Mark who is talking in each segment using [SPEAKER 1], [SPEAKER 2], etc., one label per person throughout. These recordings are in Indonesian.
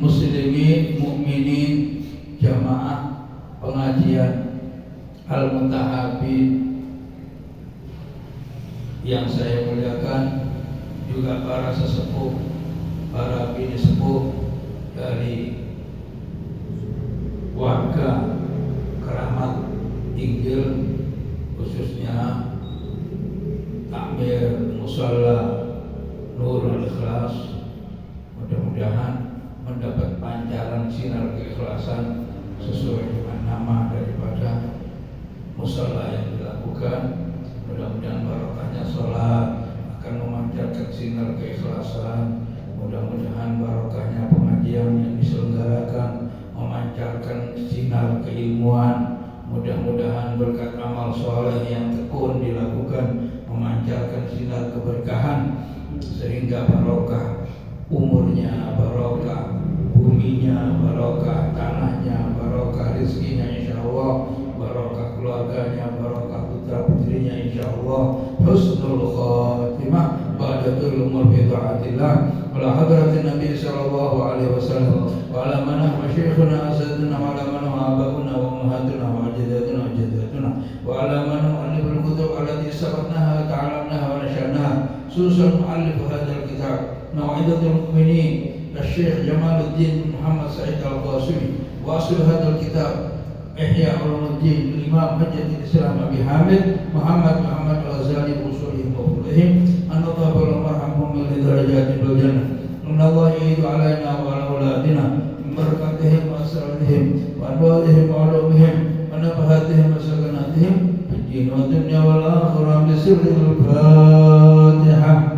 [SPEAKER 1] muslimin, mukminin, jamaah pengajian Al-Mutahabin yang saya muliakan, juga para sesepuh, para bini sepuh dari warga Keramat Inggil, khususnya takmir musalla Nurul Ikhlas. Mudah-mudahan mendapat pancaran sinar keikhlasan sesuai dengan nama daripada musalla yang dilakukan. Mudah-mudahan barokahnya sholat akan memancarkan sinar keikhlasan. Mudah-mudahan barokahnya pengajian yang diselenggarakan memancarkan sinar keilmuan. Mudah-mudahan berkat amal soleh yang tekun dilakukan memancarkan sinar keberkahan, sehingga barokah umurnya, barokah buminya, barokah tanahnya, barokah rezekinya insyaallah, barokah keluarganya, barokah putra putrinya insyaallah, husnul khatimah ba'da umur bi taatillah wa hadratin nabi sallallahu alaihi wasallam wa ala manah masyayikhuna asaduna wa ala manah abuna wa ummahatuna wa ajdatuna wa jaddatuna wa ala manah aliful kutub allati sabatnaha wa ta'alamnaha wa nasharnaha susul muallif hadzal kitab Mau'izatul Mu'minin Syekh Jamaluddin Muhammad Sa'id Al-Qasimi wa asl hadzal kitab Ihya Ulumuddin Imam Hujjatul Islam Abi Hamid Muhammad Al-Ghazali usulihim wa fulihim an-nadhab wal marhamhum min darajatil jannah. Allah yu'idu alaina wa ala auladina min barakatihim wa asrarihim wa anwarihim wa ulumihim wa nafahatihim wa sakanatihim fid din wa dunya wal akhirah bi sirril Fatihah.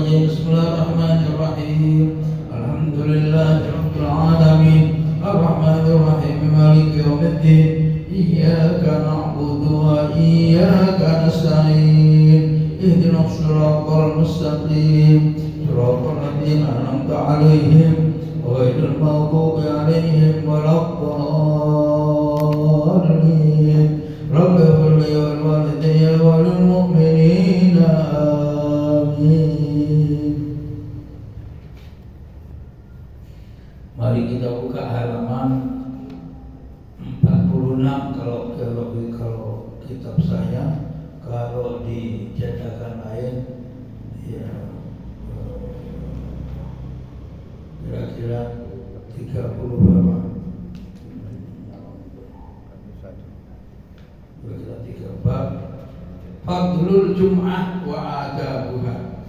[SPEAKER 1] Bismillahirrahmanirrahim. Alhamdulillahirabbil alamin. Ar-Rahmanir-Rahim. Maliki yaumiddin. Iyyaka na'budu wa iyyaka nasta'in. Ihdinas siratal mustaqim. Siratal ladzina an'amta 'alaihim ghairil maghdubi 'alaihim waladdallin. Rabbi ighfir li wa liwalidayya wa lil mu'minina. Mari kita buka halaman 46 kalau kitab saya. Kalau di cetakan lain ya kira-kira 30 berapa? Kira-kira 3 bab. Fadlul Jum'ah wa adabuha.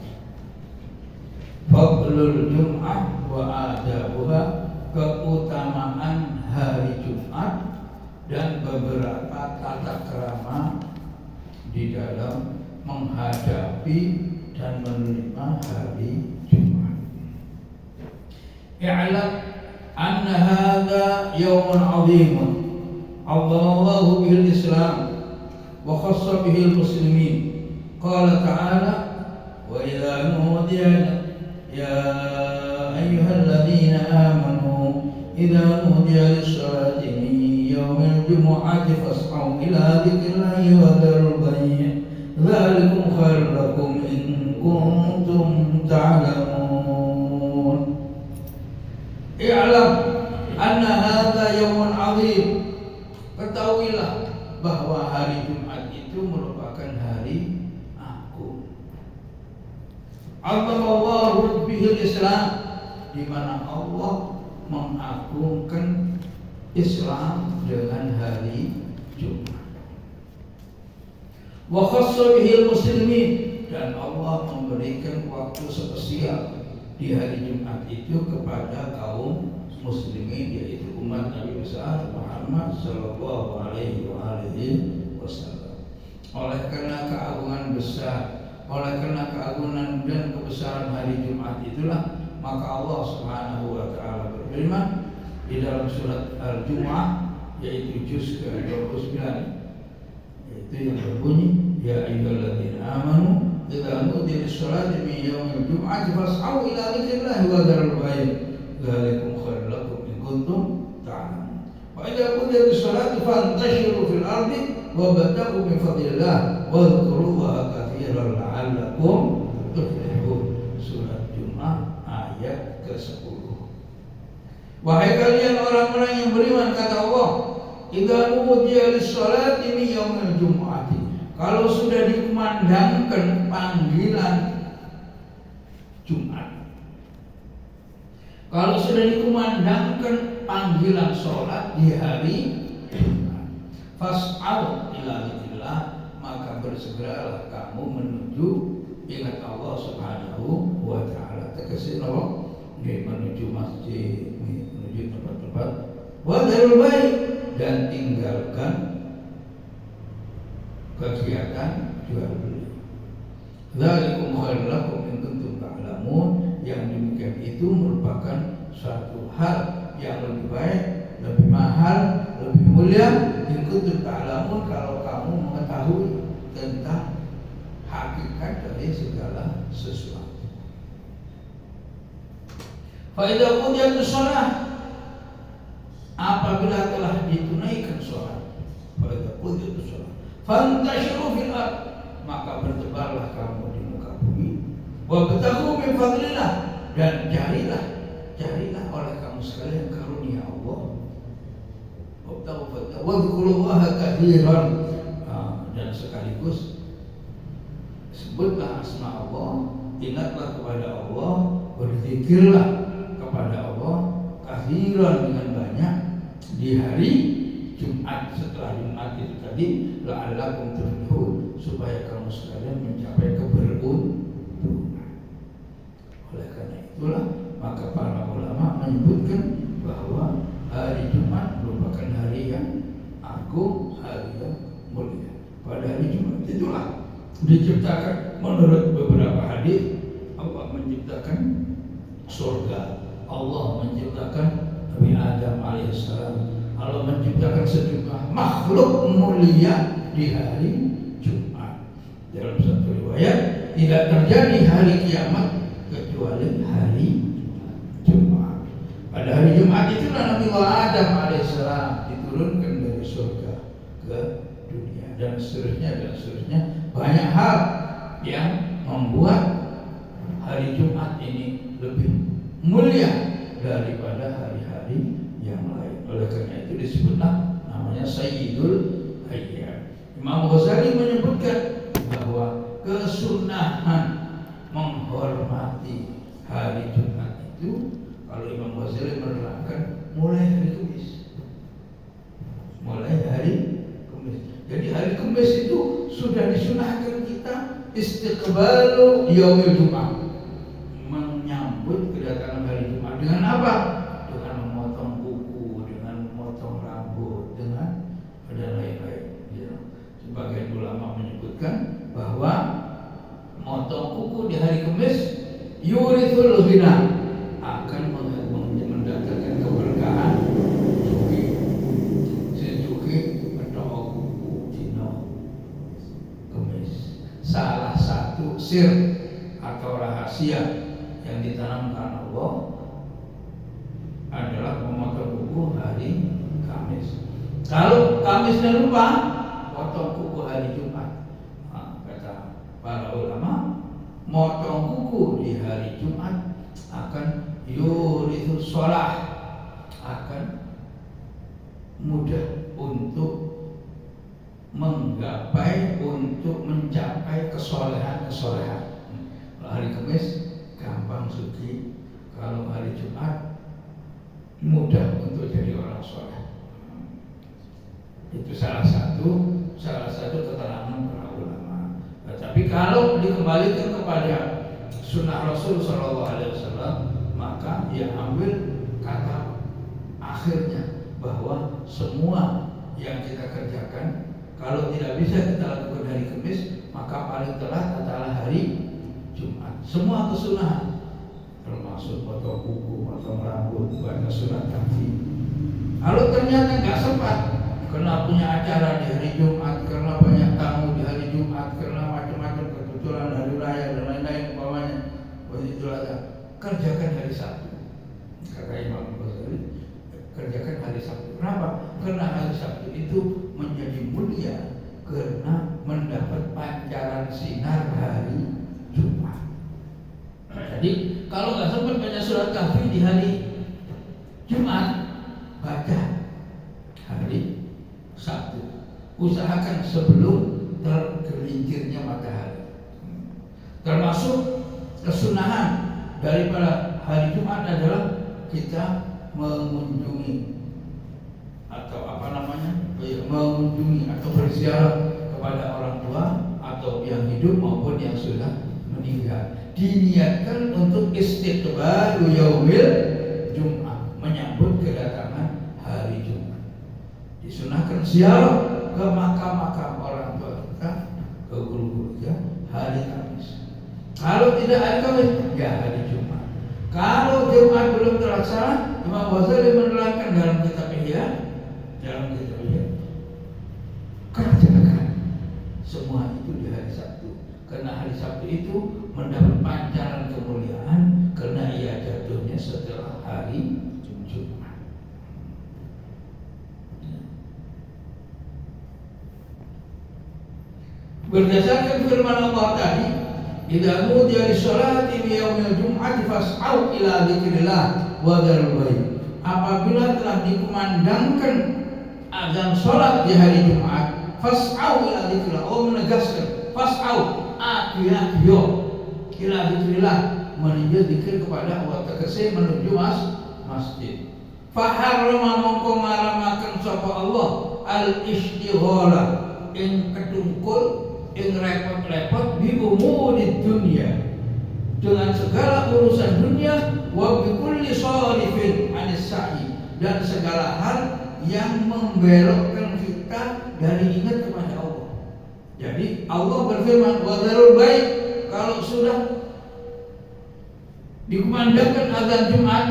[SPEAKER 1] Fadlul Jum'ah wa adabuha, keutamaan hari Jumat dan beberapa tata krama di dalam menghadapi dan menerima hari Jumat. I'lam anna hadha yawmun 'azimun 'azzamallahu bihil Islam wa khassa bihil muslimin. Qala ta'ala wa idza nudiya ya ayyuhalladzina amanu idza nudiya lis-salati min yawmil jumu'ati fas'au ila dzikrillahi wa dharul bay' dzalikum khairul lakum in kuntum ta'lamun. I'lam anna hadza yawmun 'azim. Ketahuilah bahwa hari Jumat itu merupakan hari agung. Allahu bihil Islam, di mana Allah mengagungkan Islam dengan hari Jumat. Wa khassa bihil muslimin, dan Allah memberikan waktu spesial di hari Jumat itu kepada kaum muslimin, yaitu umat Nabi besar Muhammad sallallahu alaihi wasallam. Oleh karena keagungan besar, oleh karena keagungan dan kebesaran hari Jumat itulah, maka Allah Subhanahu wa taala berfirman di dalam surat Al-Jumu'ah, yaitu juz ke-29, yaitu yang berbunyi ya ayyuhalladzina amanu idza nudiya lis-salati min yaumil jum'ati fas'au ila dzikrillahi wa dharul bay' dzalikum khairul lakum in kuntum ta'lamun. Wa idza qudiyatish salatu fantashiru fil ardi wabtaghu min fadlillah wadhkurullaha katsiran la'allakum tuflihun. Surat Wahai kalian orang-orang yang beriman, kata Allah, idza nudiya lis-sholati min yaumil jumu'ati, kalau sudah dikumandangkan panggilan Jumat, kalau sudah dikumandangkan panggilan sholat di hari Jumat, fas'au ila dzikrillah, maka bersegeralah kamu menuju ingat Allah Subhanahu wa taala. Tegese napa? Menuju masjid, menuju tempat-tempat wadarul baik, dan tinggalkan kegiatan jual beli. Dzalikum khairul lakum in kuntum ta'lamun. Yang demikian itu merupakan suatu hal yang lebih baik, lebih mahal, lebih mulia, in kuntum ta'lamun, kalau kamu mengetahui tentang hakikat dari segala sesuatu. Fa idza qudiyatus shalah, apabila telah ditunaikan sholat, fa idza qudiyatus shalah fantashiru fil ard, maka bertebarlah kamu di muka bumi, wabtaghu min fadlillah, dan carilah oleh kamu sekalian karunia Allah, wabtaghu fadlillah wadhkurullaha katsiran, dan sekaligus sebutlah asma Allah, ingatlah kepada Allah, berzikirlah kepada Allah katsiran, dengan banyak di hari Jumat. Setelah Jumat itu tadi, la'allakum tuflihun, supaya kamu sekalian mencapai keberuntungan. Oleh karena itulah maka para ulama menyebutkan bahwa hari Jumat merupakan hari yang agung, hari yang mulia. Pada hari Jumat itulah diciptakan, menurut beberapa hadis, Allah menciptakan surga, Allah menciptakan Nabi Adam alaihissalam, Allah menciptakan sejumlah makhluk mulia di hari Jumat. Dalam satu riwayat, tidak terjadi hari kiamat kecuali hari Jumat. Pada hari Jumat itulah Nabi Adam alaihissalam diturunkan dari surga ke dunia, dan seterusnya. Banyak hal yang membuat hari Jumat ini lebih mulia daripada hari-hari yang lain. Oleh karena itu disebutlah namanya Sayyidul Ayyam. Imam Ghazali menyebutkan bahwa kesunahan menghormati hari Jumat itu, kalau Imam Ghazali menerangkan, mulai hari Kamis. Jadi hari Kamis itu sudah disunahkan kita istiqbalu yaumil Jumat, menyambut kedatangan hari Jumat. Dengan apa? Dengan memotong kuku, dengan memotong rambut, dengan dan lain-lain. Sebagian ulama menyebutkan bahwa motong kuku di hari Kamis yurithul ghina, akan mendatangkan keberkahan. Salah satu sir atau rahasia yang ditanamkan Allah adalah memotong kuku hari Kamis. Kalau Kamisnya lupa, potong kuku hari Jumat. Kata para ulama, motong kuku di hari Jumat akan yurithu sholah, akan mudah untuk menggapai, untuk mencapai kesolehan. Kalau hari Kamis gampang suci, kalau hari Jumat mudah untuk jadi orang soleh. Itu salah satu keterangan para ulama. Tapi kalau dikembalikan kepada sunnah Rasul SAW, maka yang ambil kata akhirnya, bahwa semua yang kita kerjakan, kalau tidak bisa kita lakukan hari Kamis, maka paling telat adalah hari Jumat. Semua kesunahan, termasuk potong kuku, potong rambut, banyak sunat kaki. Kalau ternyata nggak sempat, karena punya acara di hari Jumat, karena banyak tamu di hari Jumat, karena macam-macam kebetulan hari raya dan lain-lain, umpamanya, begitu aja, kerjakan hari Sabtu. Kata Imam Ghazali, kerjakan hari Sabtu. Kenapa? Karena hari Sabtu itu menjadi mulia karena mendapat pancaran sinar hari Jumat. Jadi kalau nggak sempat baca surat Kahfi di hari Jumat baca hari Sabtu. Usahakan sebelum tergelincirnya matahari. Termasuk kesunahan daripada hari Jumat adalah kita mengunjungi atau mengunjungi atau berziarah kepada orang tua atau yang hidup maupun yang sudah meninggal. Diniatkan untuk istiqbalu yaumil Jumat, menyambut kedatangan hari Jumat. Disunahkan ziarah ke makam-makam orang tua kita, ke guru-guru kita hari Kamis. Kalau tidak hari Kamis, ya hari Jumat. Kalau Jumat belum terlaksana, Imam Ghazali menerangkan dalam kitab Ihya, kerjakan semua itu di hari Sabtu. Karena hari Sabtu itu mendapat pancaran kemuliaan karena ia jatuhnya setelah hari Jumat. Berdasarkan firman Allah tadi, idza nudiya lis-sholati fi yaumil jum'ati fas'au ila dzikrillah wa dzarul bait. Apabila telah dikumandangkan azan salat di hari Jumat, fas'au ila dzikrillah. Allah menegaskan fas'au, ayo ila dzikrillah, menuju zikir kepada Allah, tegese menuju masjid. Faharrama mongko ngaramaken sapa Allah al-istighala ing ketungkul ing repot-repot bi umuri dunia, dengan segala urusan dunia, wa bi kulli sharifin anis sa'i, dan segala hal yang membelokkan kita dari ingat kepada Allah. Jadi Allah berfirman wa dzarul bait, kalau sudah dikumandangkan azan Jumat,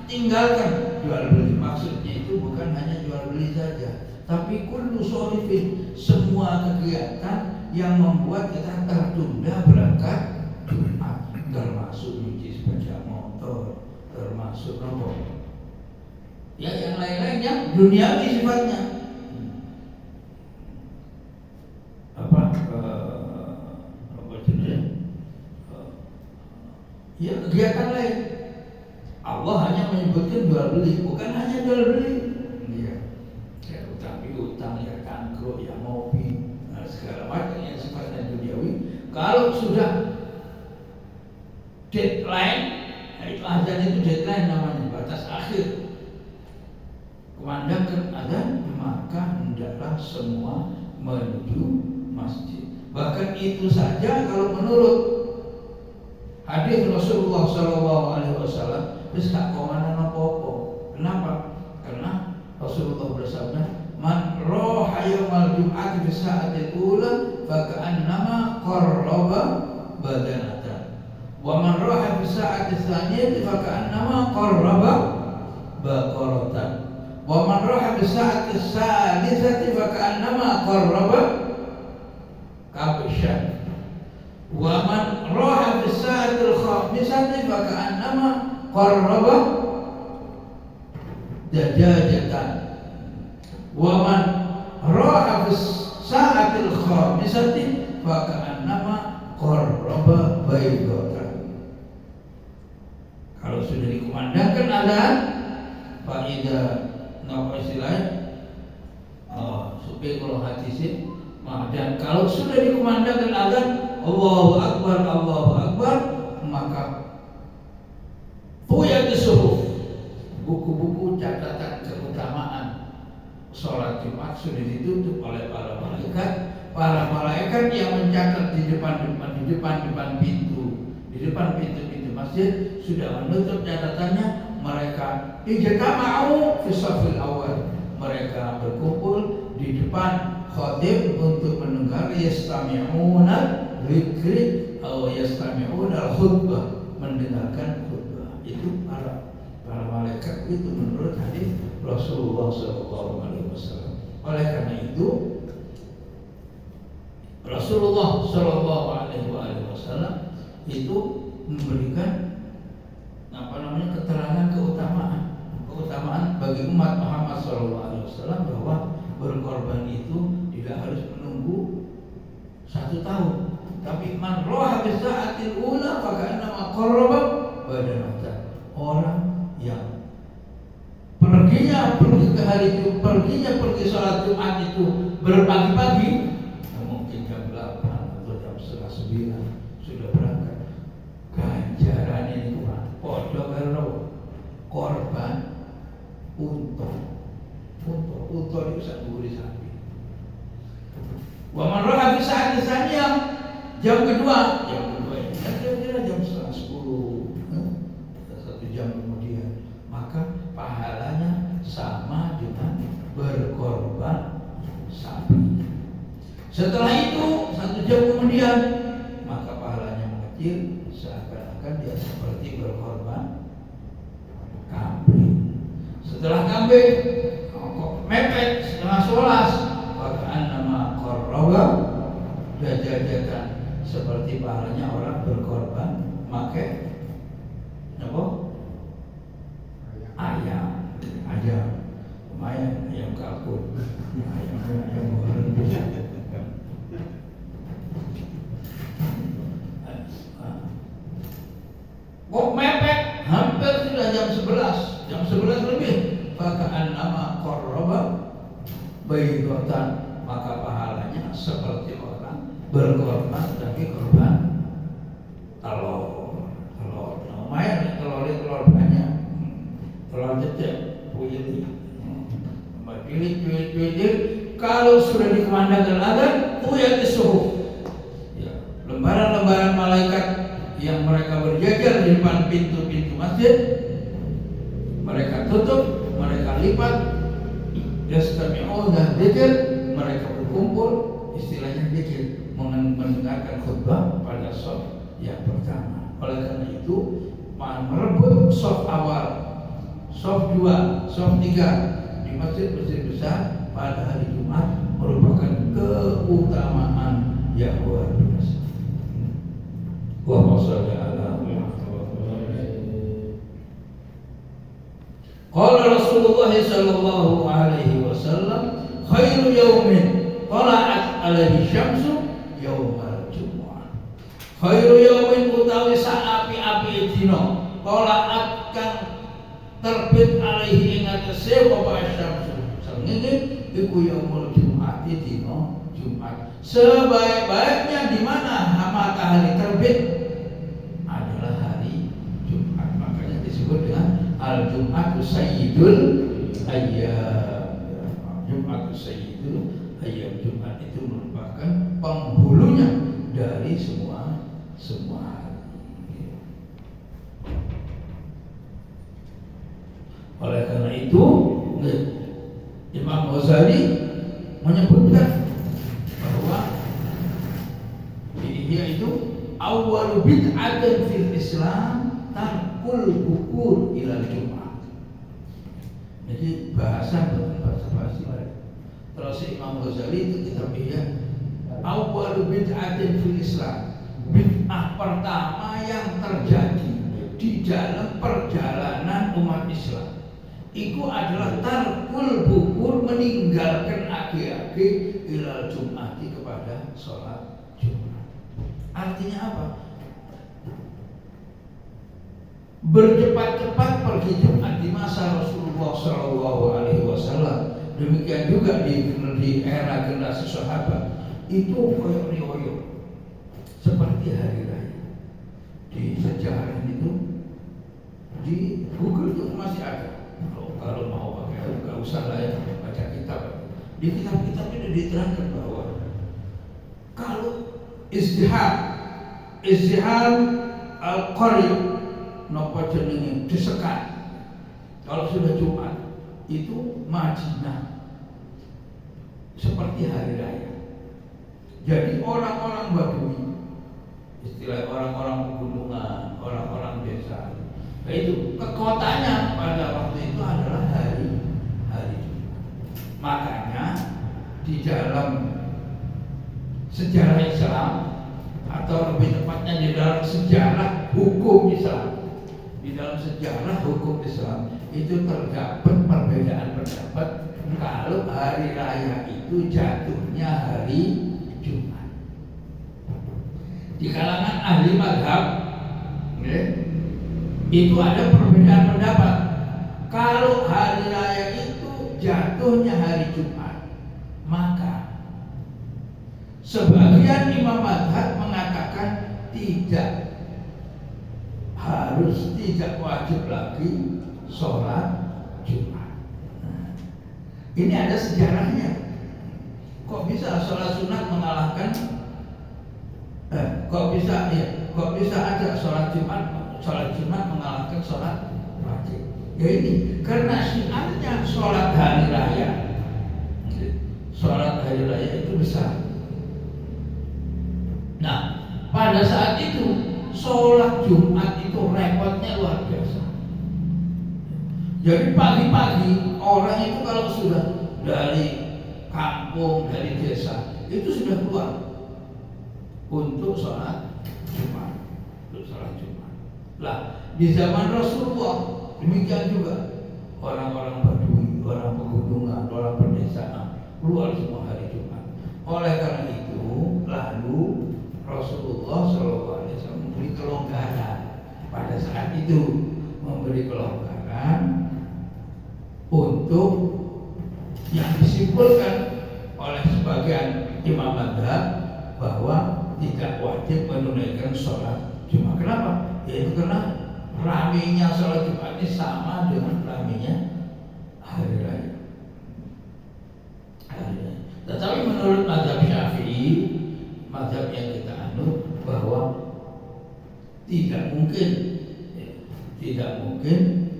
[SPEAKER 1] tinggalkan jual beli. Maksudnya itu bukan hanya jual beli saja, tapi kullu sharifin, semua kegiatan yang membuat kita tertunda berangkat Jumat, termasuk nyuci sepeda motor, termasuk ya yang lain-lainnya duniawi sifatnya. Ya kegiatan lain. Allah hanya menyebutkan jual beli, bukan hanya jual beli. Iya. Ya utang piutang, ya kangkro, ya ngopi, segala macam yang sifatnya duniawi. Kalau sudah deadline, itu azan itu deadline namanya, batas akhir. Kumandangkan azan, maka hendaklah semua menuju masjid. Bahkan itu saja kalau menurut hadis Rasulullah SAW, wis gak komanan apa-apa. Kenapa? Karena Rasulullah bersabda, man roha yaumal jum'ati fi sa'atil ula fa ka'annama qarraba badanatan, wa man roha fi sa'atis tsaniyati fa ka'annama qarraba baqaratan, wa man roha fi sa'atis salisati fa ka'annama qarraba kabshan, wa man roha fi sa'atil khamisati fa ka'annama qarraba dajajatan, wa man ra'a fi sa'atil khamisati fa ka'annama qarraba baydatan. Kalau sudah dikumandangkan azan, fa idza napa istilahnya supaya kalau hadisin, dan kalau sudah dikumandangkan azan Allahu Akbar, maka fuyatis suhuf, buku-buku catatan keutamaan sholat Jumat sudah ditutup oleh para malaikat. Para malaikat yang mencatat di depan pintu masjid sudah menutup catatannya. Mereka ijtama'u fi shafil awal, mereka berkumpul di depan khatib untuk mendengar yastami'una dzikri atau yastami'una khutbah, mendengarkan khutbah. Itu para malaikat itu menurut hadis Rasulullah SAW. Oleh karena itu Rasulullah SAW itu memberikan keterangan keutamaan bagi umat Muhammad SAW bahwa berkorban itu tidak harus menunggu 1 tahun, tapi man roha bisa'atil ula fa ka'annama qarraba badanatan. Orang yang pergi sholat Jumat itu berpagi-pagi, mungkin jam 8 atau jam setengah 9 sudah berangkat. Ganjaran itu podo karo korban unta itu saburi sapi. Wa man ra'a fi sa'ati tsaniyah, jam kedua ini kira-kira jam setengah 10, 1 jam kemudian, maka pahalanya sama dengan berkorban sapi. Setelah itu 1 jam kemudian, maka pahalanya mengecil, seakan-akan dia seperti berkorban kambing. Setelah kambing mepet setengah 11, bahkan nama korroba jajakan seperti pahalanya orang berkorban pakai apa? Ayam, lumayan, ayam kalkun, ayam goreng bisa. Kok mepet, hampir sudah jam 11 lebih. Bahkan nama korroba bayidotan, maka pahalanya seperti orang berkorban tapi korban telur. Lumayan, telur banyak, telur cecek, puyuh, pilih. Kalau sudah dikumandangkan azan, tuyat disuruh. Ya, lembaran-lembaran malaikat yang mereka berjajar di depan pintu-pintu masjid, mereka tutup, mereka lipat, yastami'una dzikr, mereka berkumpul, istilahnya dzikir, mendengarkan khutbah pada shaf yang pertama. Oleh karena itu, merebut shaf awal, shaf 2, shaf 3 di masjid-masjid besar pada hari Jumat merupakan keutamaan yang luar biasa. Wa shalli ala Qala Rasulullah sallallahu alaihi wasallam, khairu yaumin tala'at alaihi syamsu yaumal jumu'ah. Khairu yaumin utawi saapi-api dina tala'at kang terbit alaihi ing atase apa syamsu. Sangene iku yaumul jumu'ah, dina Jumat. Sebaik-baiknya di mana matahari terbit adalah hari Jumat. Makanya disebut dengan Al-Jum'atu Sayyidul Ayyam. Jum'atu Sayyidul Ayyam. Jumat itu merupakan penghulunya dari semua hari. Oleh karena itu Imam Ghazali menyebutkan bahwa dia itu awwalu bid'atin fil Islam tarkul bukur ilal Jum'ah. Jadi bahasa basi. Terus Imam Ghazali itu kitabnya awwalu bid'atin fil Islam, bid'ah pertama yang terjadi di dalam perjalanan umat Islam itu adalah tarkul bukur, meninggalkan agi-agi ilal Jum'ati, kepada sholat Jumat. Artinya apa? Bercepat-cepat pergi Jumat di masa Rasulullah Shallallahu Alaihi Wasallam. Demikian juga di era generasi sahabat itu koyok-koyok seperti hari raya. Di sejarah itu di Google itu masih ada. Kalau mau pakai, nggak usah lah ya baca kitab. Di kitab-kitab itu diterangkan bahwa kalau izdiham al-qarib nopo jenenge disekat, kalau sudah Jumat itu Madinah seperti hari raya. Jadi orang-orang Badui, istilah orang-orang pegunungan, orang-orang desa, itu ke kotanya pada waktu itu adalah hari Jumat. Makanya di dalam sejarah Islam, atau lebih tepatnya di dalam sejarah hukum Islam, itu terdapat perbedaan pendapat kalau hari raya itu jatuhnya hari Jumat. Di kalangan ahli mazhab, itu ada perbedaan pendapat. Kalau hari raya itu jatuhnya hari Jumat, maka sebagian imam mazhab mengatakan tidak wajib lagi sholat Jumat. Nah, ini ada sejarahnya. Kok bisa sholat sunat mengalahkan? Kok bisa ada sholat Jumat mengalahkan sholat wajib? Ya ini karena syiarnya sholat hari raya. Sholat hari raya itu besar. Nah, pada saat itu sholat Jumat itu repotnya luar biasa. Jadi pagi-pagi orang itu kalau sudah dari kampung, dari desa itu sudah keluar untuk sholat Jumat. Lah, di zaman Rasulullah demikian juga orang-orang Badui, orang pegunungan, orang pedesaan keluar semua hari Jumat. Oleh karena itu, lalu Rasulullah SAW memberi kelonggaran pada saat itu, memberi kelonggaran untuk yang disimpulkan oleh sebagian imam mazhab bahwa tidak wajib menunaikan sholat Jumat. Kenapa? Yaitu karena ramainya sholat Jumat ini sama dengan ramainya hari raya. Tetapi menurut mazhab Syafi'i, mazhab yang kita anut, bahwa tidak mungkin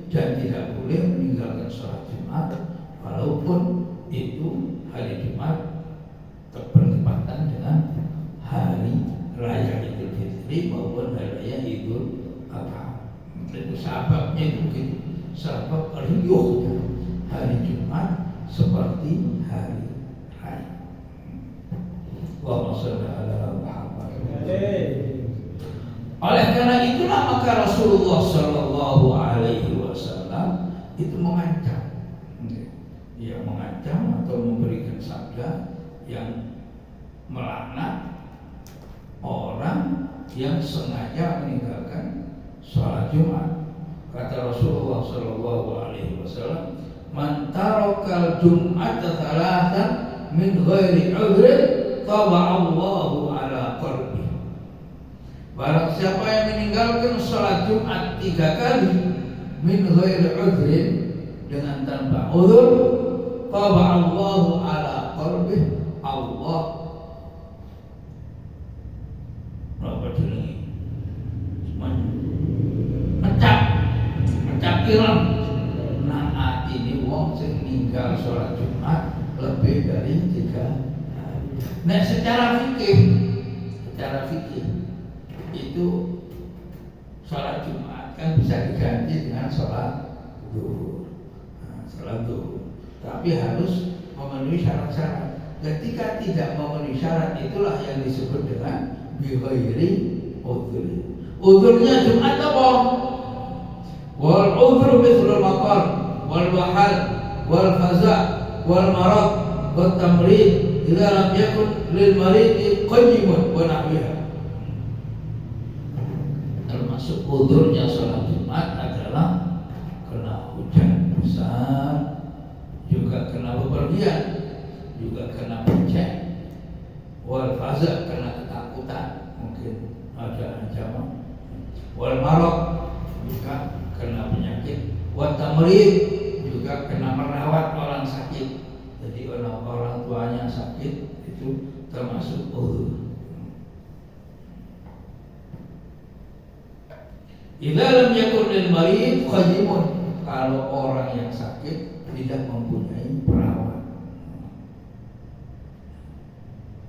[SPEAKER 1] dan tidak boleh meninggalkan sholat Jumat walaupun itu hari Jumat bertepatan dengan hari raya Idul Fitri maupun hari raya Idul Adha. Itu sebabnya itu begitu. Sebab riuhnya hari Jumat seperti hari raya. Wa sallallahu alaihi. Oleh karena itulah maka Rasulullah Shallallahu Alaihi Wasallam itu mengancam, atau memberikan sabda yang melaknat orang yang sengaja meninggalkan sholat Jumat. Kata Rasulullah Shallallahu Alaihi Wasallam, "Man tarakal Jum'ata thalathan min ghairi udhrin, taba'allahu ala qalbi." Barang siapa yang meninggalkan sholat Jumat 3 kali min ghairi udhrin, dengan tanpa udhur, taba'allahu ala qalbi, Allah mencap ireng nah ini wong sing ninggal sholat Jumat lebih dari 3 hari. Nah, secara fikih itu sholat Jumat kan bisa diganti dengan sholat zuhur. Tapi harus memenuhi syarat-syarat. Ketika tidak memenuhi syarat, itulah yang disebut dengan bighairi udhri. Udhurnya Jumat apa? Wal udhru mithlul maqar wal wahal wal faza' wal marad wat tamrid idza lam yakun lil marid qayyimun wa nahwiha. Termasuk udhurnya sholat Jumat adalah kena hujan besar, juga kena bepergian, juga kena becek, wal faza' kena ketakutan, mungkin ada ancaman, wal marad juga kena penyakit, wat tamrid juga kena merawat orang sakit. Jadi orang tuanya sakit itu termasuk udhur. Idza lam yakun lil marid qayyimun, kalau orang yang sakit tidak mempunyai perawat,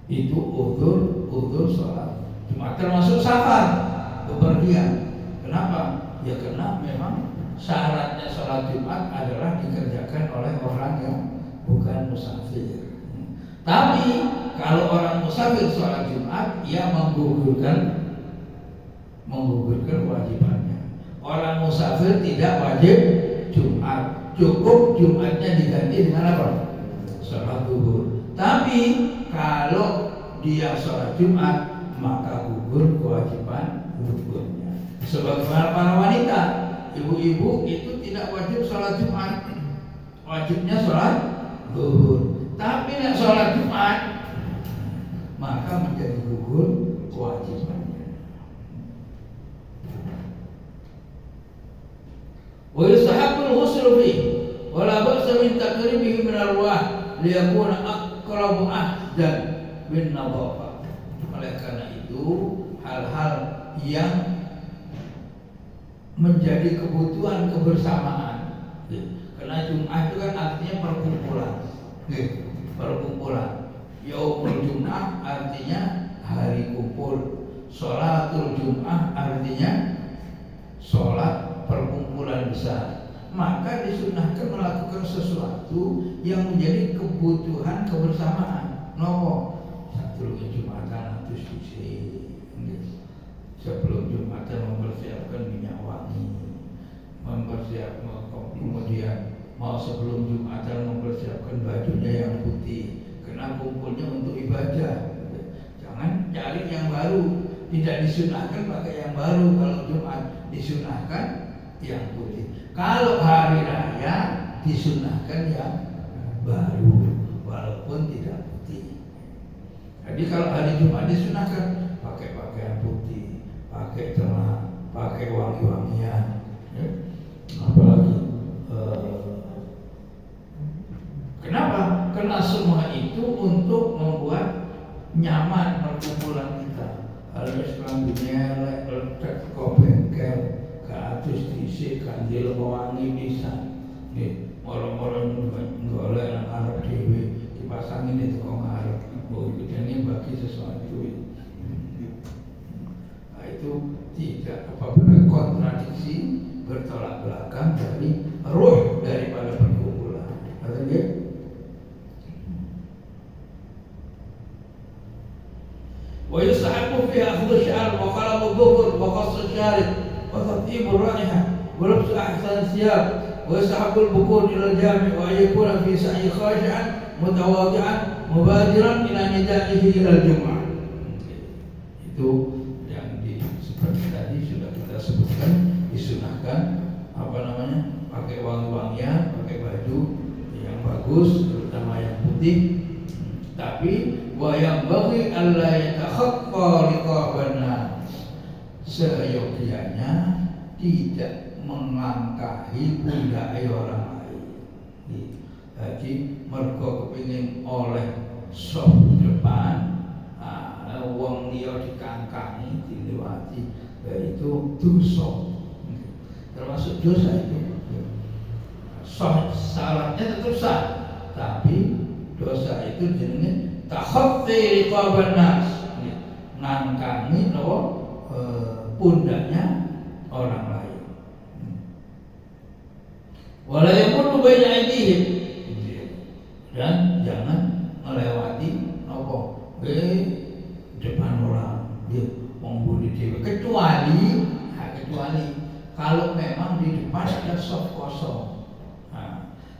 [SPEAKER 1] itu udhur sholat Jumat. Termasuk safar, bepergian. Kenapa? Ya karena memang syaratnya sholat Jumat adalah dikerjakan oleh orang yang bukan musafir. Tapi kalau orang musafir sholat Jumat, ia menggugurkan kewajibannya. Orang musafir tidak wajib Jumat, cukup Jumatnya diganti dengan apa? Sholat zuhur. Tapi kalau dia sholat Jumat, maka gugur kewajiban zuhurnya. Sebagaimana para wanita, ibu-ibu itu tidak wajib sholat Jumat. wajibnya sholat zuhur. Tapi nek sholat Jumat maka menjadi gugur kewajibannya. Wa yustahabbul ghuslu fihi wa la ba'sa min taqribihi min al-wah liyakuna aqrabu ahdan bin nadhafah. Oleh karena itu hal-hal yang menjadi kebutuhan kebersamaan. Karena Jumat itu kan artinya perkumpulan. Perkumpulan. Yaumul Jum'ah artinya hari kumpul. Sholatul Jum'ah artinya sholat perkumpulan besar. Maka disunahkan melakukan sesuatu yang menjadi kebutuhan kebersamaan. Nopo satu Jumatan atau sisi. Sebelum Jumatan mempersiapkan minyak wangi, kemudian mau sebelum Jumatan mempersiapkan bajunya yang putih. Karena kumpulnya untuk ibadah. Jangan cari yang baru. Tidak disunahkan pakai yang baru. Kalau Jumat disunahkan yang putih. Kalau hari raya disunahkan yang baru, walaupun tidak putih. Jadi kalau hari Jumat disunahkan pakai pakaian putih, pakai celana, pakai wangi-wangian. Apalagi kenapa? Karena semua itu untuk membuat nyaman perkumpulan kita. Harus rambutnya letak ke bengkel, ke atas diisi kandil pewangi bisa. Orang-orang golek Arab dewe dipasangin itu kok ngarep. Ini bagi sesuatu. Nah, itu tidak kontradiksi, bertolak belakang dari ruh daripada perkumpulan. Kata dia. ويستحب فيها أخذ الشعر وقلم الظفر وقص الشارب وتطيب الرائحة ولبس أحسن الثياب ويستحب البكور إلى الجامع وأن يكون في سعي خاشعا متواضعا مبادرا إلى ندائه إلى الجمعة. Itu yang seperti tadi sudah kita sebutkan, disunahkan pakai wangi-wangian, pakai baju yang bagus, terutama yang putih. Tapi wa yang bagi Allah yatakhaffa liqabanna, seyogyanya tidak melangkahi pundak orang lain. Jadi mergo kepingin oleh sop depan, wong liya dikangkangi, dilewati, yaitu dosa. Termasuk dosa itu. Salahnya tetap sah, tapi dosa itu jenenge takhaffi riqaban nas, ngangkangi pundaknya orang lain. Wala yakunu baina aydihim, dan jangan melewati depan orang, dia membuli dewe, kecuali kalau memang di depan ada soft kosong.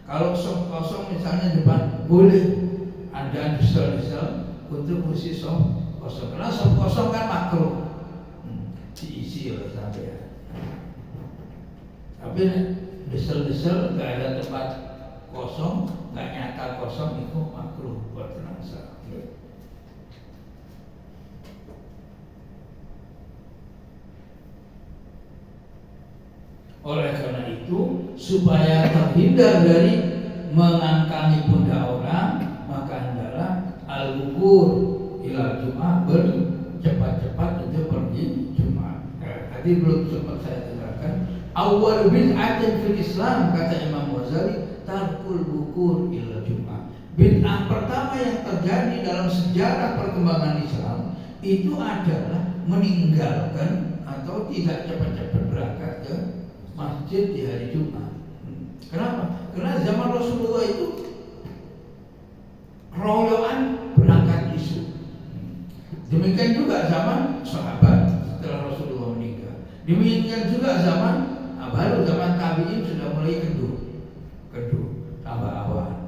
[SPEAKER 1] Kalau soft kosong misalnya depan boleh ada desel-desel untuk kursi soft kosong. Karena soft kosong kan makruh, diisi oleh sampean. Tapi desel-desel nggak ada tempat kosong, nggak nyata kosong, itu makruh buat transa. Oleh karena itu, supaya terhindar dari mengangkangi pundak orang, maka hendaklah al-bukur ila Jumat, bercepat-cepat untuk pergi Jumat. Tadi belum sempat saya terangkan. Awal bid'atin fil Islam, kata Imam Ghazali, tarkul bukur ila Jumat. Bid'ah pertama yang terjadi dalam sejarah perkembangan Islam itu adalah meninggalkan atau tidak cepat-cepat berangkat ke masjid di hari Jumat. Kenapa? Karena zaman Rasulullah itu royoan berangkat isu. Demikian juga zaman sahabat setelah Rasulullah meninggal. Demikian juga zaman baru zaman tabi'in sudah mulai keduh, tambah awan.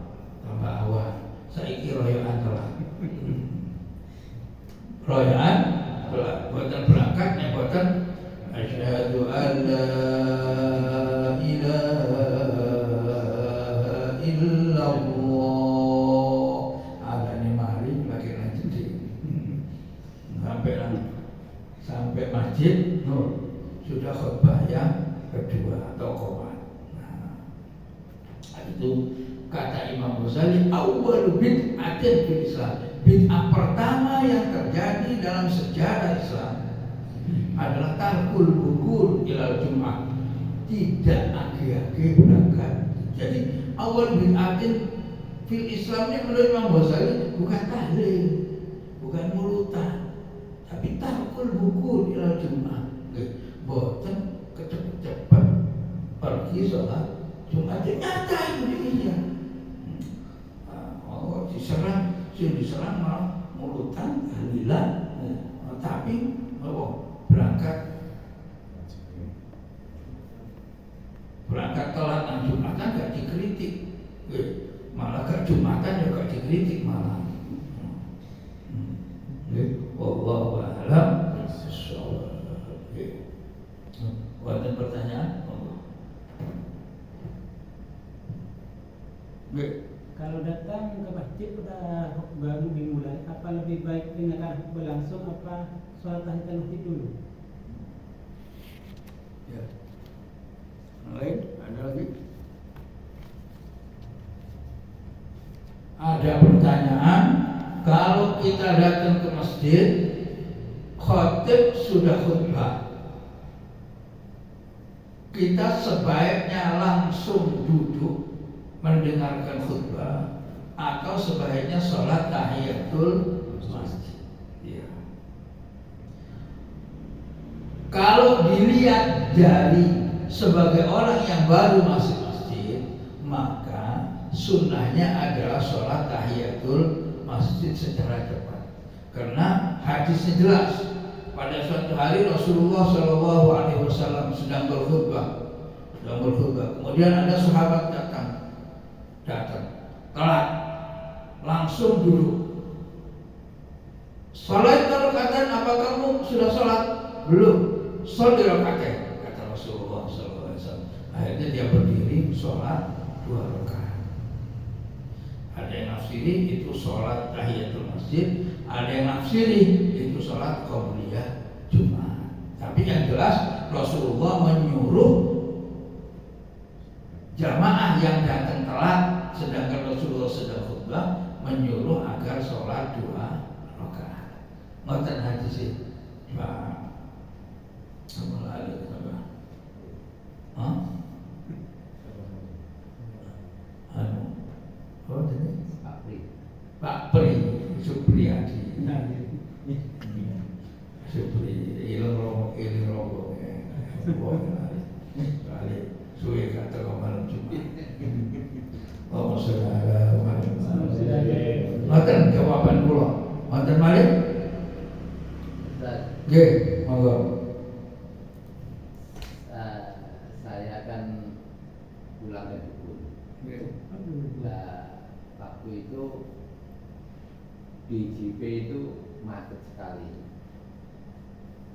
[SPEAKER 1] Saiki royoan telah. Royoan telah. Buatan berangkat yang buatan asyhadu an la ilaha kebaya kedua atau komat. Nah, itu kata Imam Ghazali, awwalu bid'atin fil Islam. Bid'ah pertama yang terjadi dalam sejarah Islam adalah tarkul bukur ilal Jum'ah, tidak agi-agi berangkat. Jadi awal bid'atin fil Islam ini menurut Imam Ghazali bukan tahlil, bukan mulutan, tapi tarkul bukur ilal Jum'ah. Boten cepat-cepat pergi sholat Jumat, nyata itu dirinya. Oh, diserang malah mulutan, tahlilan, tapi berangkat telat nang Jumatan gak dikritik, malah gak Jumatan juga dikritik malah. Wallahu a'lam. Ada pertanyaan?
[SPEAKER 2] Kalau datang ke masjid udah baru dimulai, apa lebih baik dengarkan berlangsung apa sholat tahiyatul masjid dulu?
[SPEAKER 1] Ya. Lain, ada lagi? Ada pertanyaan, kalau kita datang ke masjid, khatib sudah khutbah, kita sebaiknya langsung duduk mendengarkan khutbah atau sebaiknya sholat tahiyatul masjid. Ya. Kalau dilihat dari sebagai orang yang baru masuk masjid, maka sunnahnya adalah sholat tahiyatul masjid secara cepat. Karena hadisnya jelas. Pada suatu hari Rasulullah SAW sedang berkhutbah. Kemudian ada sahabat datang telat, langsung duduk. Salat rakaat, apa kamu sudah salat? Belum. Salat rakaat, kata Rasulullah SAW. Akhirnya dia berdiri salat 2 rakaat. Ada yang nafsiri itu salat tahiyatul masjid, ada yang nafsiri itu salat qabliyah Jumat. Tapi yang jelas Rasulullah menyuruh jamaah yang datang telat sedangkan Rasulullah sedang khutbah, menyuruh agar sholat 2 rakaat. Ngoten hadis itu. Pak. Mulai apa? Hah? Anu. Oh, ini Pak Pri Supriyadi. Supri ilmu kali suwe kata kemarin cuma. Oh, saudara, maten jawaban kula. Maten malih? Nggih, monggo.
[SPEAKER 3] Saya akan pulang ke Dukun. Nah, waktu itu di JP itu macet sekali.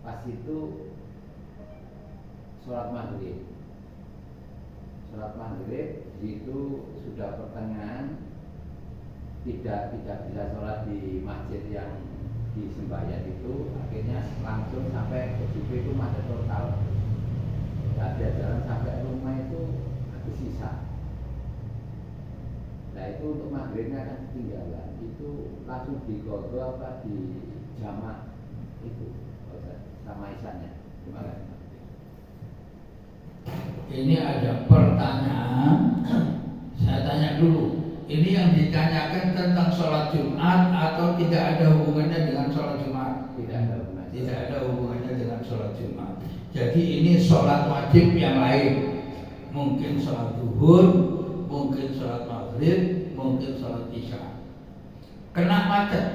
[SPEAKER 3] Pas itu sholat maghrib itu sudah pertengahan, tidak bisa sholat di masjid yang di sembahyang itu, akhirnya langsung sampai ke JP itu macet total. Ada jalan sampai rumah itu habis sisa. Nah itu untuk maghribnya kan ketinggalan, itu langsung digogo apa di jamak itu sama isanya. Terima kasih.
[SPEAKER 1] Ini ada pertanyaan, saya tanya dulu. Ini yang ditanyakan tentang sholat Jumat atau tidak ada hubungannya dengan sholat Jumat?
[SPEAKER 3] Tidak ada hubungannya.
[SPEAKER 1] Tidak ada hubungannya dengan sholat Jumat. Jadi ini sholat wajib yang lain. Mungkin sholat zuhur, mungkin sholat maghrib, mungkin sholat isya. Kena macet.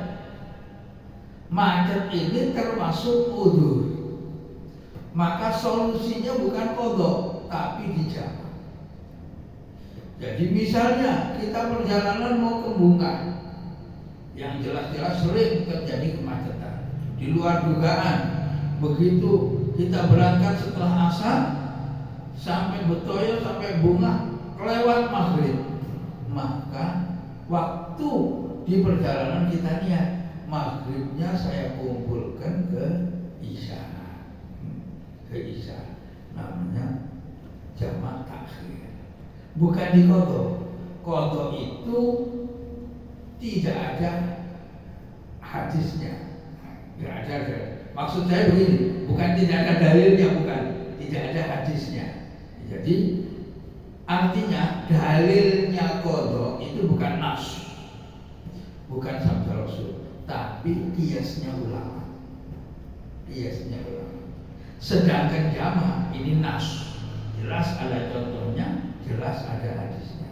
[SPEAKER 1] Macet ini termasuk udzur. Maka solusinya bukan qadha, tapi dijamak. Jadi misalnya kita perjalanan mau ke Bunga, yang jelas-jelas sering terjadi kemacetan di luar dugaan. Begitu kita berangkat setelah asar sampai Betoyo sampai Bunga kelewat maghrib, maka waktu di perjalanan kita niat maghribnya saya kumpulkan ke isya. Nah bukan diqadha. Qadha itu tidak ada hadisnya, tidak ada. Maksud saya begini, bukan tidak ada dalilnya, bukan tidak ada hadisnya. Jadi artinya dalilnya qadha itu bukan nas, bukan sabda Rasul, tapi qiyasnya ulama. Qiyasnya ulama. Sedangkan jama' ini nas, jelas ada contohnya, jelas ada hadisnya.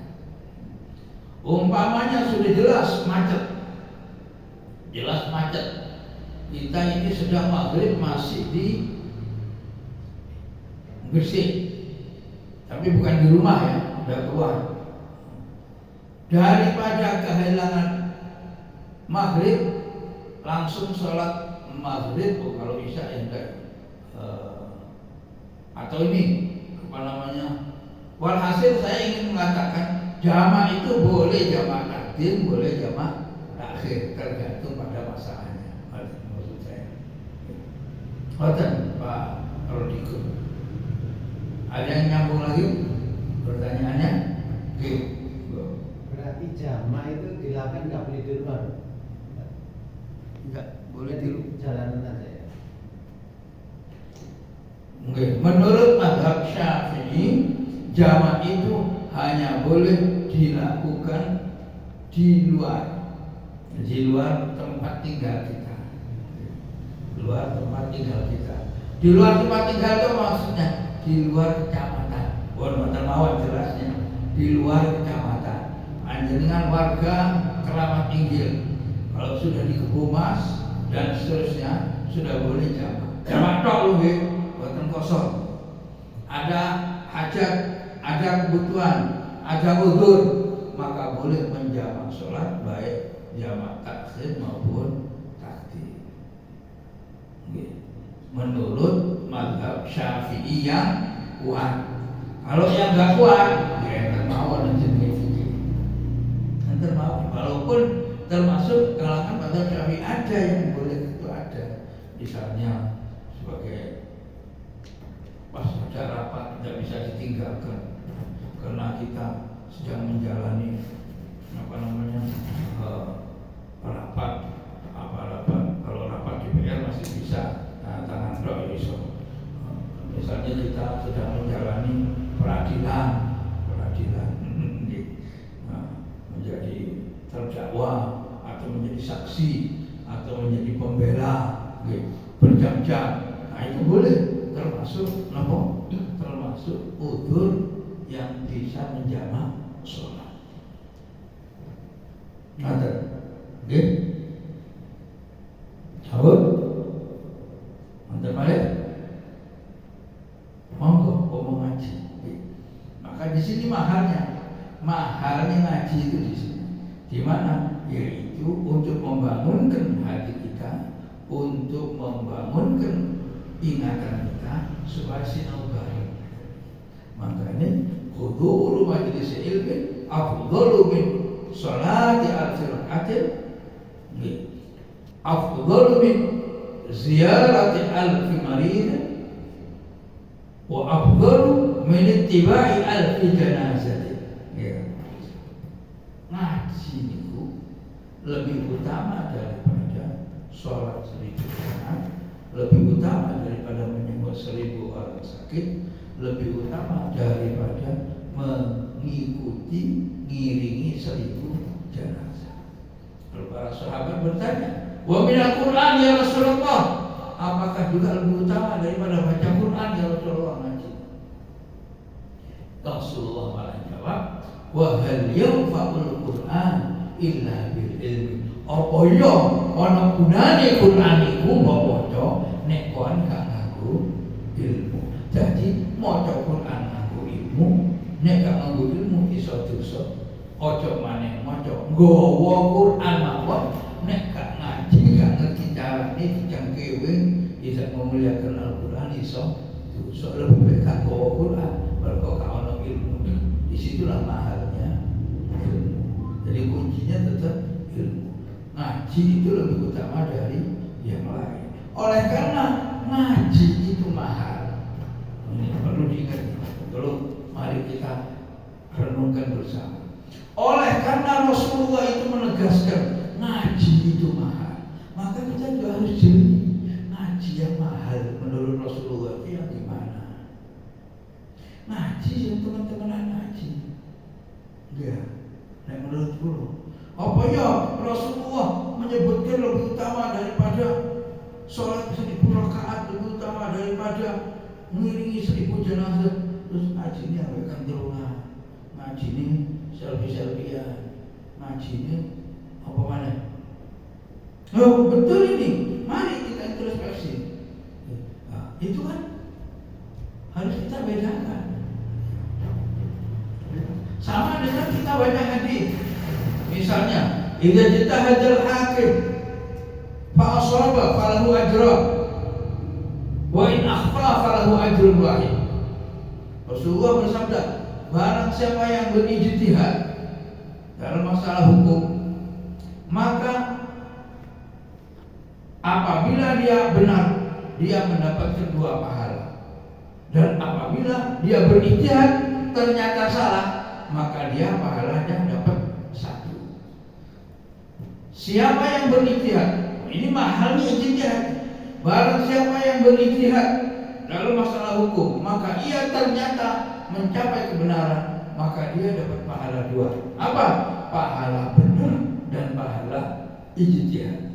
[SPEAKER 1] Umpamanya sudah jelas macet, kita ini sedang maghrib masih di Gresik, tapi bukan di rumah ya, udah keluar. Daripada kehilangan maghrib, langsung sholat maghrib. Kalau isya ya enggak. Atau ini apa namanya? Walhasil saya ingin mengatakan jama' itu boleh jama' takdim, boleh jama' takhir, tergantung pada masalahnya. Maksud saya. Hoten Pak Rodiko. Ada yang nyambung lagi pertanyaannya? Oke.
[SPEAKER 4] Berarti jama' itu dilakukan nggak boleh di luar?
[SPEAKER 1] Enggak boleh di
[SPEAKER 4] jalanan aja ya.
[SPEAKER 1] Oke. Menurut mazhab Syafi'i, jama' itu hanya boleh dilakukan di luar tempat tinggal kita. Di luar tempat tinggal kita. Di luar tempat tinggal itu maksudnya di luar kecamatan. Bukan mawon jelasnya. Di luar kecamatan. Anjenengan warga Keramat Inggil. Kalau sudah di Kebumas dan seterusnya sudah boleh jama'. Jama' tok lho nggih, boten kosong. Ada hajat, ada kebutuhan, ada uzur, maka boleh menjamak sholat baik jamak takhir maupun takdim. Menurut mazhab Syafi'i yang kuat. Kalau yang nggak kuat, ya termawon jenis fikih. Termawon, walaupun termasuk kalangan mazhab Syafi'i ada yang boleh itu ada. Misalnya sebagai pas ada rapat tidak bisa ditinggalkan karena kita sedang menjalani rapat. Kalau rapat DPR masih bisa tangan dok iso. Misalnya kita sedang menjalani peradilan menjadi terdakwa atau menjadi saksi atau menjadi pembela berjam-jam. Nah itu boleh, termasuk udzur yang bisa menjamak sholat. Ada, oke? Jawab, ada balik. Monggo, mau ngaji. Maka di sini mahalnya ngaji itu di sini. Di mana? Yaitu untuk membangunkan hati kita, untuk membangunkan ingatan kita supaya sinau baik. Makanya huduru majelis ilmi afdalu min sholati alfi rakaatin, afdalu min ziyarati alfi marid, wa afdalu min ittiba'i alfi janazah. Ngaji itu lebih utama daripada sholat 1000 rakaat, lebih utama daripada menyembah 1000 orang sakit, lebih utama daripada ngiringi 1000 jenazah. Lalu para sahabat bertanya, wa minal Qur'an ya Rasulullah, apakah juga lebih utama daripada baca Quran ya Rasulullah ngaji? Rasulullah malah jawab, wa hal yanfa'ul Qur'an illa bil ilmi. Apa yo ana gunane Quran iku mbok waca nek kon gak nganggo ilmu. Jadi maca Quran nganggo ilmu, nek gak nganggo ilmu iso dosa. Aja maneh maca nggawa Quran mawon nek gak ngaji, gak ngerti carane dijangkewing bisa memuliakan Al-Qur'an iso dosa. Lebih baik gak nggawa Quran, mergo gak ana ilmu. Disitulah mahalnya ilmu. Jadi kuncinya tetap ilmu. Ngaji itu lebih utama dari yang lain. Oleh karena ngaji itu mahal, ini perlu diingat. Kalau mari kita renungkan bersama. Oleh karena Rasulullah itu menegaskan ngaji itu mahal, maka kita juga harus jeli. Ngaji yang mahal menurut Rasulullah itu yang gimana? Ngaji yang teman-teman ngaji, enggak? Nah menurut guru, apa ya Rasulullah menyebutkan lebih utama daripada sholat 1000 rakaat, lebih utama daripada mengiringi 1000 jenazah. Terus ngaji ini akan terunga, ngaji ini selfie-selfiean, ngaji ini apa mana? Oh betul ini, mari kita introspeksi. Nah, itu kan harus kita bedakan. Sama dengan kita baca hadis. Misalnya, idza jitahadal hakim fa asaba falahu ajran wa in akhfa falahu ajrun wahid. Rasulullah bersabda, barang siapa yang berijtihad dalam masalah hukum, maka apabila dia benar, dia mendapatkan 2 pahala. Dan apabila dia berijtihad ternyata salah, maka dia pahalanya dapat 1. Siapa yang berijtihad? Ini mahalnya ijtihad. Barang siapa yang berijtihad dalam masalah hukum, maka ia ternyata mencapai kebenaran, maka dia dapat pahala 2. Apa? Pahala benar dan pahala ijtihad.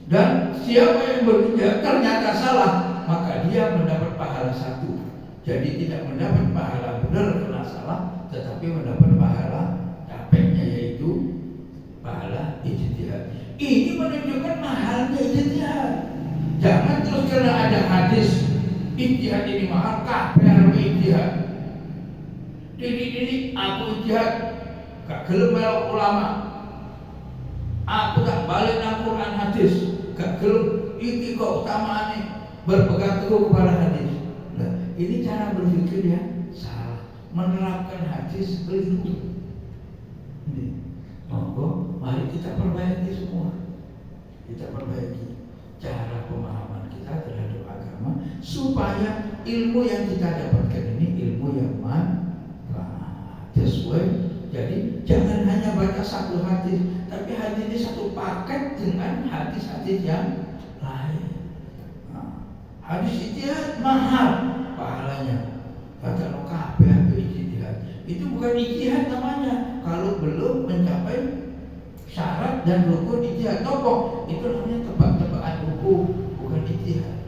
[SPEAKER 1] Dan siapa yang berijtihad ternyata salah, maka dia mendapat pahala 1. Jadi tidak mendapat pahala benar karena salah, tetapi mendapat pahala capeknya, yaitu pahala ijtihad. Ini menunjukkan mahalnya ijtihad. Jangan terus karena ada hadis ijtihad ini mahal, kabeh arep ijtihad. Diri aku ijtihad gak gelem melok ulama. Aku tak balik nang Quran hadis, gak gelem iki kok utamaane berpegang teguh kepada hadis. Nah, ini cara berpikir ya salah, menerapkan hadis keliru. Monggo, mari kita perbaiki semua. Kita perbaiki cara pemahaman kita terhadap agama supaya ilmu yang kita dapatkan ini ilmu yang manfaat. Jadi jangan hanya baca satu hadis, tapi hadis ini satu paket dengan hadis-hadis yang lain. Hadis ijtihad mahal pahalanya. Kata no kabeh ijtihad. Itu bukan ijtihad namanya kalau belum mencapai syarat dan rukun ijtihad. Topok itu namanya tebak-tebakan hukum, bukan ijtihad.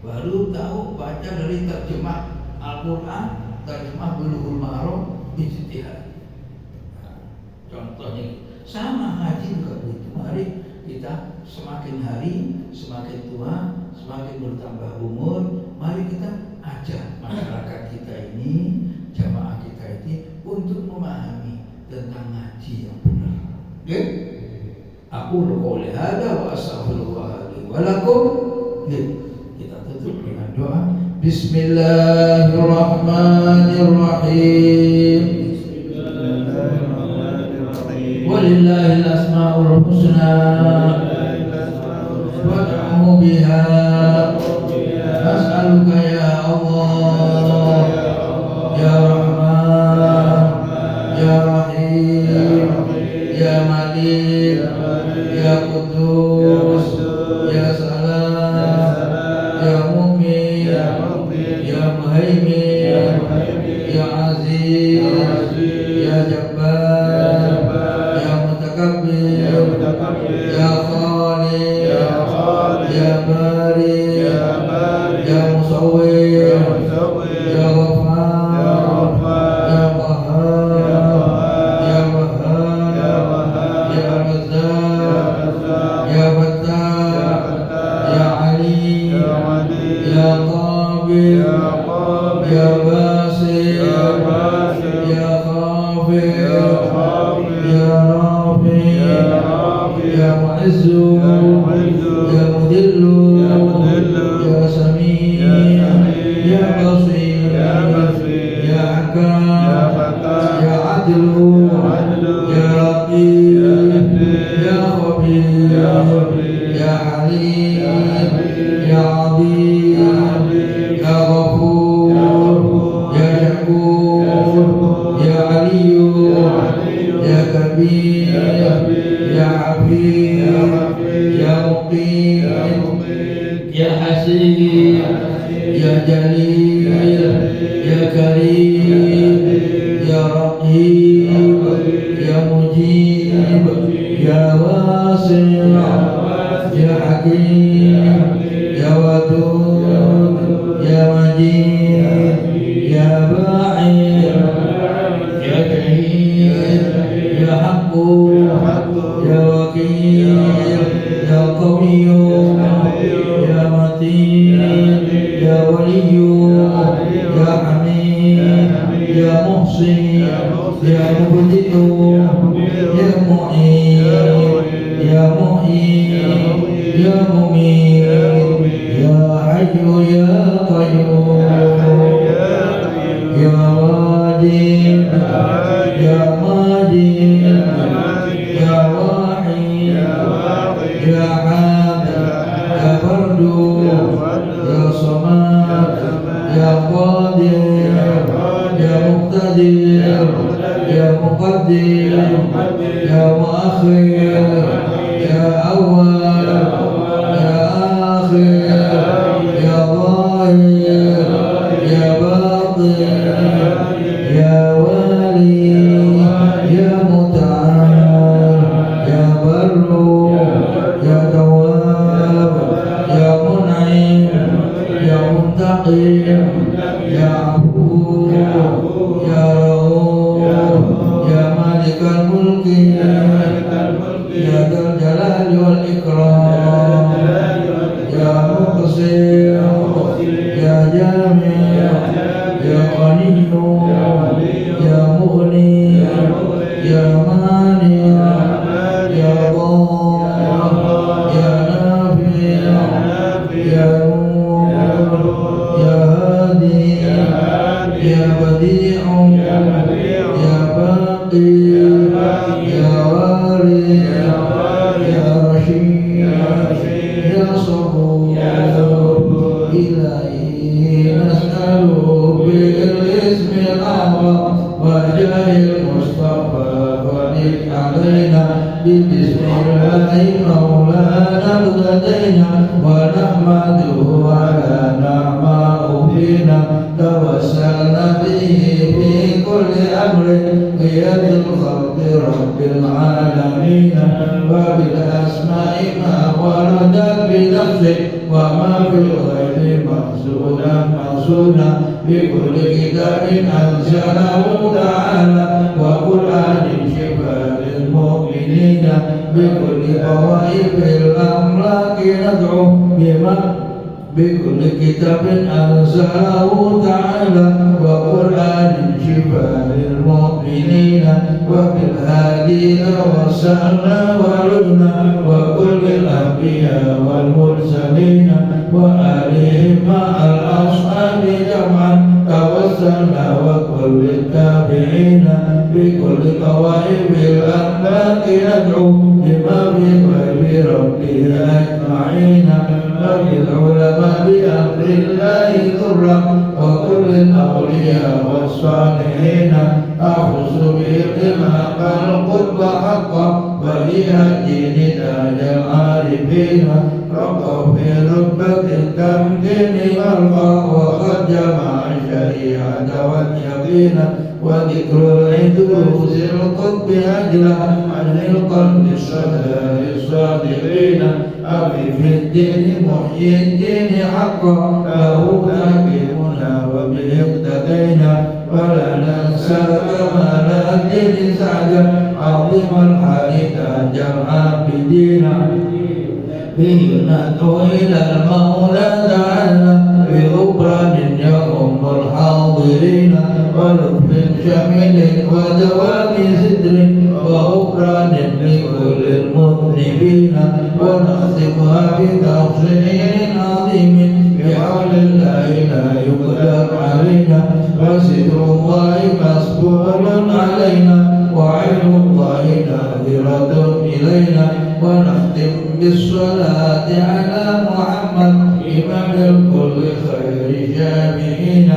[SPEAKER 1] Baru tahu baca dari terjemah Al-Quran, terjemah Bulughul Maram, ijtihad. Contohnya sama haji juga begitu. Mari kita semakin hari semakin tua, semakin bertambah umur, mari kita ajak masyarakat kita ini, jamaah kita ini untuk memahami tentang ngaji yang benar. Oke? Aku qouli hada wa astaghfirullah li wa lakum. Kita tutup dengan doa. Bismillahirrahmanirrahim. Walillahil asmaul husna wad'uhu biha nas'aluka ya Allah ya Rahman ya Rahim ya Malik ya Qudus ya Salam ya Mu'min ya Muhaimin ya Aziz ya Jabbar ya Mutakabbir ya Khaliq ya Bari ya Musawwir ya Ghaffar ya Qahhar ya Wahhab ya Razzaq ya Fattah ya Alim ya Qabil ya Basir ya Khafir ya Rafi ya Mu'izzu ya Mudillu ya Sami ya Basir ya Hakam ya Adlu ya Raqib ya Khabir ya Halim ya Adil ya Ghafur ya Syakur يا وكيل يا قوي يا متين يا ولي يا حميد يا محسن يا مبدئ يا معين يا معين يا مميت يا حي يا قيوم يا واجد يا ماجد يا واحد يا عاد يا فرد يا صمد يا قادر يا مقتدر يا مقدر يا مؤخر يا أول يا آخر يا ظاهر يا باطن يا والي يا متعال يا بر يا تواب يا منعم يا منتقم يا عفو يا رؤوف يا مالك الملك يا ذا الجلال والإكرام يا مقسم يا جامع يا غني يا مغني يا مانع يا ضار يا نافع يا نور يا هادي يا بديع يا باقي يا وارث يا رشيد يا صبور إلهي نسألك بالاسم الأعظم وجاه المصطفى فرج علينا ببسم الله مولانا ابتدينا ونحمده على نعمه فينا توسلنا به في كل أمر قيادة الخلق رب العالمين وبالأسماء ما وردت بنفسه وما في الغيب محسونا بكل كتاب أنزله تعالى وقرآن شفاء للمؤمنين بكل طوائف الأملاك ندعو بكل كتاب أنزله تعالى وقرآن شفاء للمؤمنين وبالهادي توسلنا وردنا وكل الأنبياء والمرسلين وآلهم مع الأصحاب جمعا توسلنا وكل التابعين بكل طوائف الأملاك ندعو بما بغيب ربه أجمعين وبالعلماء بأمر الله ذرا وكل الأولياء والصالحين أخص بالإمام القطب حقا ولي الدين تاج العارفين رقى في رتبة التمكين مرقى وقد جمع الشريعة واليقين وذكر العدوس القطب أجلى عن القلب الصدى الصادقين أبي في الدين محيي الدين حقا له تكريمنا وبه اقتدينا ولا ننسى كمال الدين سعدا عظيم الحال تاج العابدين به ندعو إلى المولى تعالى بغفران يؤم الحاضرين ولطف شميل ودوام ستر وغفران لكل المذنبين ونختمها بتفصيل عظيم بحول الله لا يقدر علينا وستر الله مسبول علينا وعلم الله ناظرة إلينا ونختم بالصلاة على محمد إمام الكل خير جامعين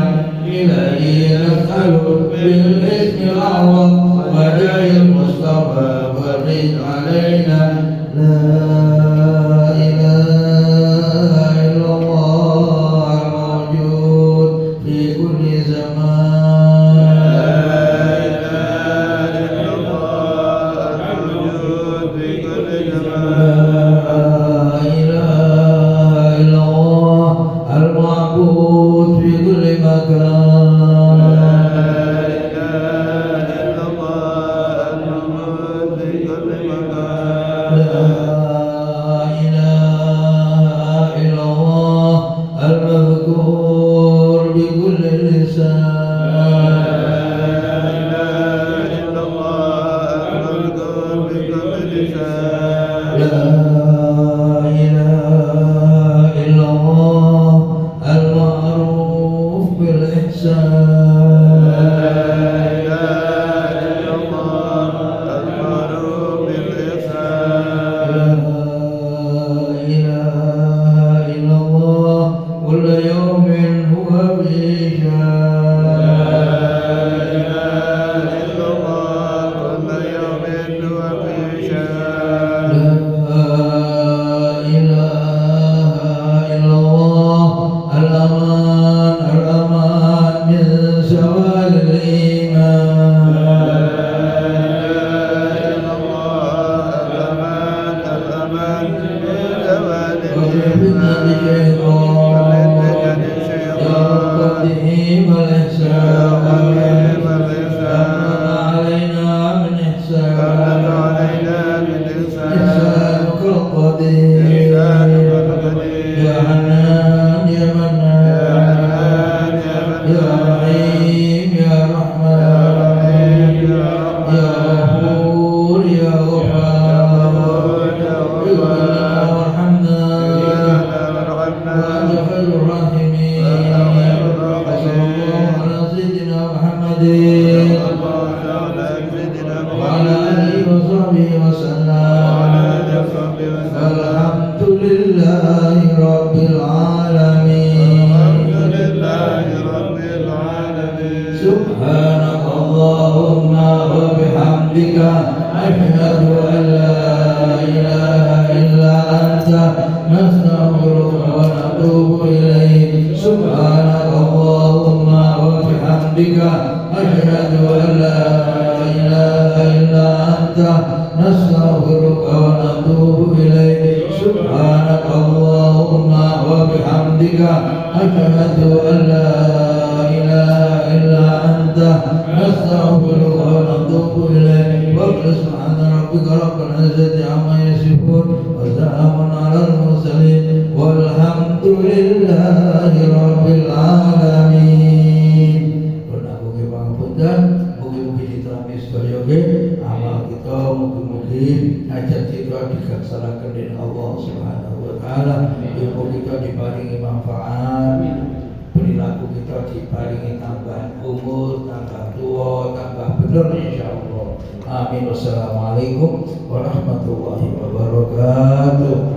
[SPEAKER 1] إلهي نسألك بالاسم الأعظم وجاه المصطفى فرج علينا لا إله إلا الله الموجود في كل زمان Amin. Wassalamualaikum warahmatullahi wabarakatuh.